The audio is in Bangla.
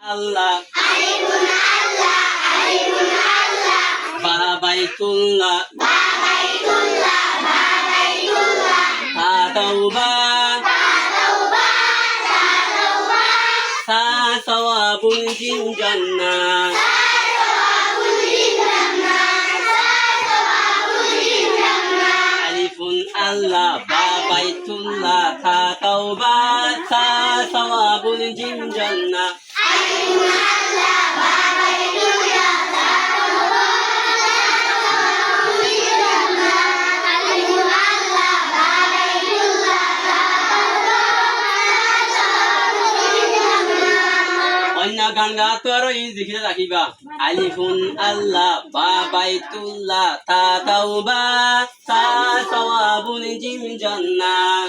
আল্লাহ বা বাইতুল্লাহ তা তাওবা সা সাওয়াবুল জিন জান্নাহ আলিফুন আল্লাহ বা বাইতুল্লাহ তা তাওবা সা সাওয়াবুল জিন জান্নাহ অন্য গান গাতো আরো এই দেখিতে রাখিবা আলিফুন আল্লাহ বা বাইতুল্লাহ তা তাওবা সা সাওয়াবুল জিন জান্নাহ